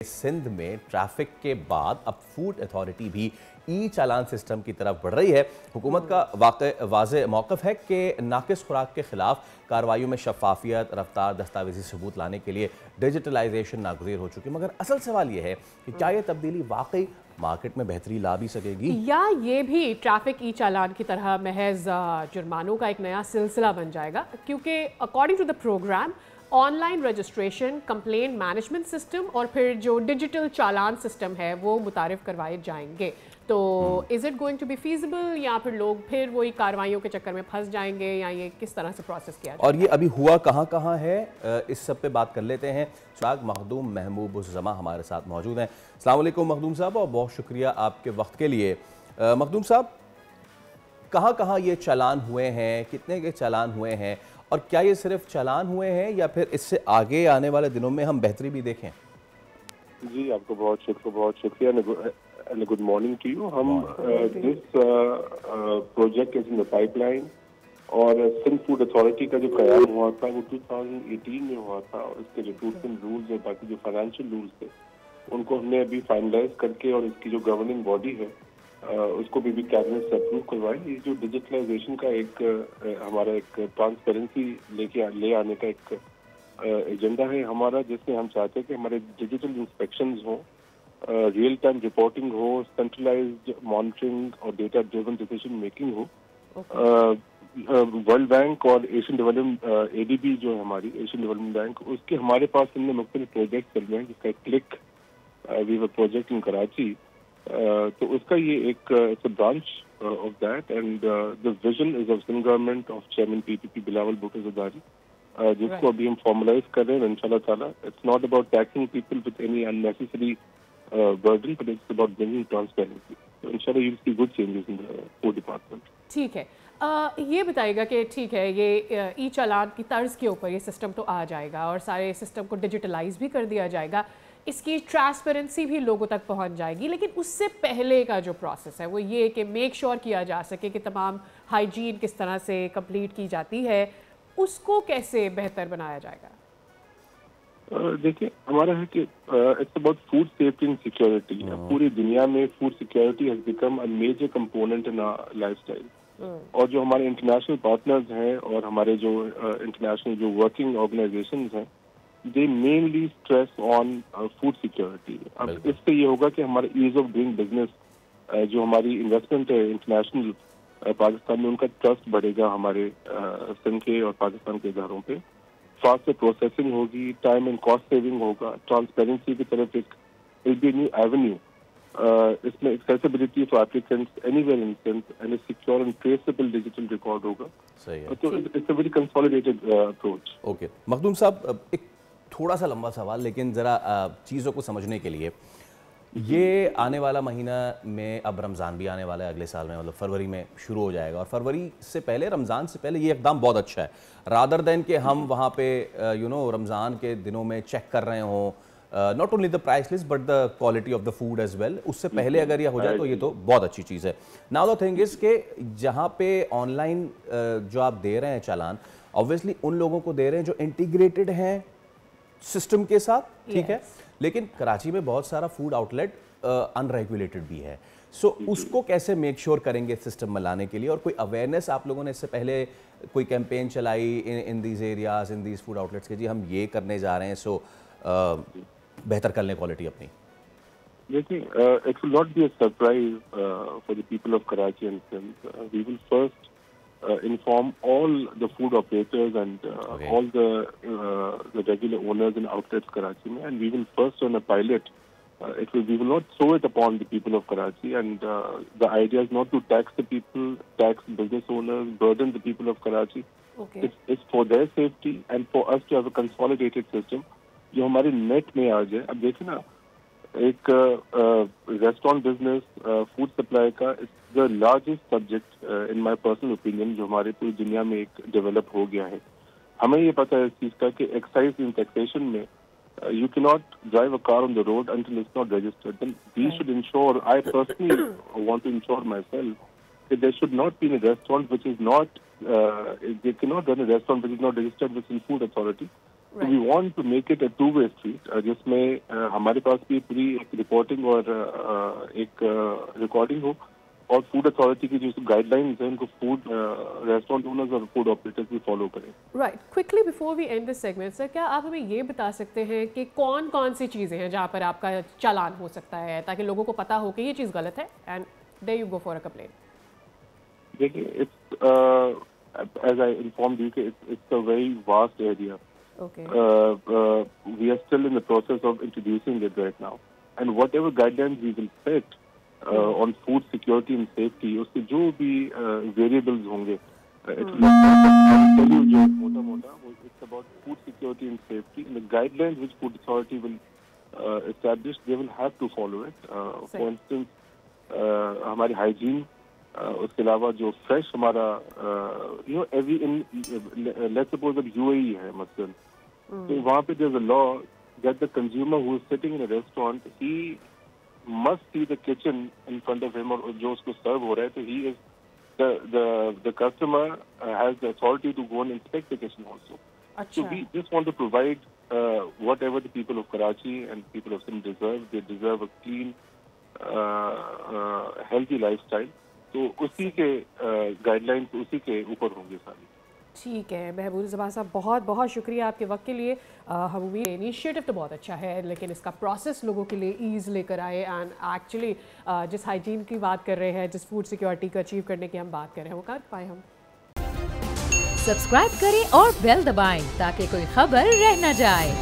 सिंध में ट्रैफिक के बाद अब फूड अथॉरिटी भी ई चालान सिस्टम की तरफ बढ़ रही है। हुकूमत का वाज़ेह मौक़िफ़ है कि नाक़िस खुराक के खिलाफ कार्रवाइयों में शफाफियत, रफ्तार, दस्तावेजी सबूत लाने के लिए डिजिटलाइजेशन नागुज़ीर हो चुकी है। मगर असल सवाल यह है कि क्या ये तब्दीली वाकई मार्केट में बेहतरी ला भी सकेगी, या ये भी ट्रैफिक ई चालान की तरह महज जुर्मानों का एक नया सिलसिला बन जाएगा? क्योंकि according to the program online registration, complaint management system और फिर जो डिजिटल चालान सिस्टम है वो मुतारिफ करवाए जाएंगे। तो is it going to be feasible, या फिर लोग फिर वही कार्रवाइयों के चक्कर में फंस जाएंगे, या ये किस तरह से प्रोसेस किया जाए? और ये अभी हुआ कहाँ कहाँ है, इस सब पे बात कर लेते हैं। चिराग मखदूम महबूब उस जमा हमारे साथ मौजूद हैं। अस्सलाम वालेकुम मखदूम साहब, और बहुत शुक्रिया आपके वक्त के लिए। मखदूम साहब, कहाँ कहाँ ये चालान हुए हैं, कितने के चालान हुए हैं, और क्या ये सिर्फ चालान हुए हैं या फिर इससे आगे आने वाले दिनों में हम बेहतरी भी देखें? जी, आपको बहुत शुक्रिया and good morning to you. हम this project is in the pipeline, और सिंध फूड अथॉरिटी का जो क़याम हुआ था वो 2018 में हुआ था, और इसके रिक्रूटमेंट रूल्स और बाकी जो फाइनेंशियल रूल्स थे उनको हमने अभी फाइनलाइज करके, और इसकी जो गवर्निंग बॉडी है उसको भी कैबिनेट से अप्रूव करवाई। ये जो डिजिटलाइजेशन का एक हमारा एक ट्रांसपेरेंसी ले आने का एक एजेंडा है हमारा, जिसमें हम चाहते हैं कि हमारे डिजिटल इंस्पेक्शंस हों, रियल टाइम रिपोर्टिंग हो, सेंट्रलाइज्ड मॉनिटरिंग और डेटा ड्रिवन डिसीजन मेकिंग हो। वर्ल्ड बैंक और एशियन डेवलपमेंट एडीबी जो है हमारी एशियन डेवलपमेंट बैंक, उसके हमारे पास इनमें मुख्तलिफ प्रोजेक्ट चल रहे हैं, जिसका click we were project in Karachi. तो उसका ये एक branch of that, and the vision is of Sindh government of chairman PPP Bilawal Bhutto Zardari, जिसको अभी हम फॉर्मलाइज कर रहे हैं इंशाल्लाह ताला। It's not about taxing people with any unnecessary burden, but it's about bringing transparency. So inshallah you'll see good changes in the food department. ठीक है, ये बताइएगा कि ठीक है, ये ई चालान की तर्ज के ऊपर ये सिस्टम तो आ जाएगा और सारे सिस्टम को डिजिटलाइज भी कर दिया जाएगा, इसकी ट्रांसपेरेंसी भी लोगों तक पहुंच जाएगी। लेकिन उससे पहले का जो प्रोसेस है वो ये कि मेक श्योर किया जा सके कि तमाम हाइजीन किस तरह से कंप्लीट की जाती है, उसको कैसे बेहतर बनाया जाएगा? देखिए, हमारा है कि it's about food safety and security. पूरी दुनिया में food security has become a major component in our lifestyle, और जो हमारे इंटरनेशनल पार्टनर्स हैं और हमारे जो इंटरनेशनल जो वर्किंग ऑर्गेनाइजेशंस हैं, दे mainly stress on food security. अब इससे ये होगा कि हमारा ईज ऑफ डूइंग बिजनेस, जो हमारी इन्वेस्टमेंट है इंटरनेशनल पाकिस्तान में, उनका ट्रस्ट बढ़ेगा हमारे सिंध के और पाकिस्तान के इदारों पे। फास्ट प्रोसेसिंग होगी, टाइम एंड कॉस्ट सेविंग होगा, ट्रांसपेरेंसी की तरफ एक विल बी न्यू एवेन्यू, इसमें accessibility for applicants anywhere in Sindh and a secure and traceable digital record होगा। सही है, तो it's a very consolidated approach. Okay Makhdoom साहब, एक थोड़ा सा लंबा सवाल, लेकिन ज़रा चीज़ों को समझने के लिए, ये आने वाला महीना में अब रमज़ान भी आने वाला है अगले साल में, मतलब फरवरी में शुरू हो जाएगा, और फरवरी से पहले, रमज़ान से पहले ये इक़दाम बहुत अच्छा है, रादर दैन कि हम वहाँ पे रमज़ान के दिनों में चेक कर रहे हों not only the price list but the quality of the food as well. उससे पहले अगर ये हो जाए तो ये तो बहुत अच्छी चीज़ है। नाउ द थिंग इज़ कि जहाँ पे ऑनलाइन जो आप दे रहे हैं चालान, ऑब्वियसली उन लोगों को दे रहे हैं जो इंटीग्रेटेड हैं सिस्टम के साथ, ठीक है, लेकिन कराची में बहुत सारा फूड आउटलेट अनरेगुलेटेड भी है। सो उसको कैसे मेक श्योर करेंगे सिस्टम में लाने के लिए, और कोई अवेयरनेस आप लोगों ने इससे पहले कोई कैंपेन चलाई in these areas, in these food outlets के जी हम ये करने जा रहे हैं, सो बेहतर कर लें क्वालिटी अपनी? देखिए, it will not be a surprise for the people of Karachi and Sindh. We will first inform all the food operators and all the regular owners and outlets Karachi mein, and we will first on a pilot, we will not throw it upon the people of Karachi, and the idea is not to tax the people, tax business owners, burden the people of Karachi. It's for their safety and for us to have a consolidated system जो हमारे net में आ जाए। अब देखिए ना, एक restaurant business, food supply का the largest subject in my personal opinion, जो हमारे पूरी दुनिया में एक डेवलप हो गया है। हमें ये पता है इस चीज़ का कि एक्साइज इन टैक्सेशन में you cannot drive a car on the road until it's not registered. Then we should ensure, I personally want to ensure myself, that there should not be a restaurant which is not, they cannot run a restaurant which is not registered with the food authority. So we want to make it a two-way street, جس میں ہمارے پاس بھی پوری ایک reporting اور ایک recording ہو, اور food authority کی جو گائیڈ لائنز ہیں ان کو فوڈ ریسٹورینٹ اونرز اور فوڈ آپریٹرز بھی فالو کریں. Right, quickly before we end this segment sir, کیا آپ ہمیں یہ بتا سکتے ہیں کہ کون کون سی چیزیں ہیں جہاں پر آپ کا چالان ہو سکتا ہے, تاکہ لوگوں کو پتا ہو کہ یہ چیز غلط ہے and there you go for a complain. دیکھیے, as I informed you, it's a very vast area. Okay. We are still in the process of introducing it right now. And whatever guidelines we will set on food security and safety, اس کے جو بھی variables ہوں گے, it's about food security and safety. And the guidelines which Food Authority will establish, they will have to follow it. For instance, ہماری hygiene, اس کے علاوہ جو fresh ہمارا لیٹس سپوز اب UAE ہے مثلاً, تو وہاں پہ there's a law that the consumer who is sitting in a restaurant, he must see the kitchen in front of him, اور جو اس کو سرو ہو رہا ہے, تو he is the customer has the authority to go and inspect the kitchen also. So we just want to provide whatever the people of Karachi and people of Sindh deserve. They deserve a clean, healthy lifestyle. تو اسی کے guide lines اسی کے اوپر ہوں گے ساری. ٹھیک ہے محبوب زبان صاحب, بہت بہت شکریہ آپ کے وقت کے لیے. ہم امید انیشیٹو تو بہت اچھا ہے, لیکن اس کا پروسیس لوگوں کے لیے ایز لے کر آئے, اینڈ ایکچولی جس ہائیجین کی بات کر رہے ہیں, جس فوڈ سیکورٹی کو اچیو کرنے کی ہم بات کر رہے ہیں, وہ کر پائیں. ہم سبسکرائب کریں اور بیل دبائیں تاکہ کوئی خبر رہ نہ جائے.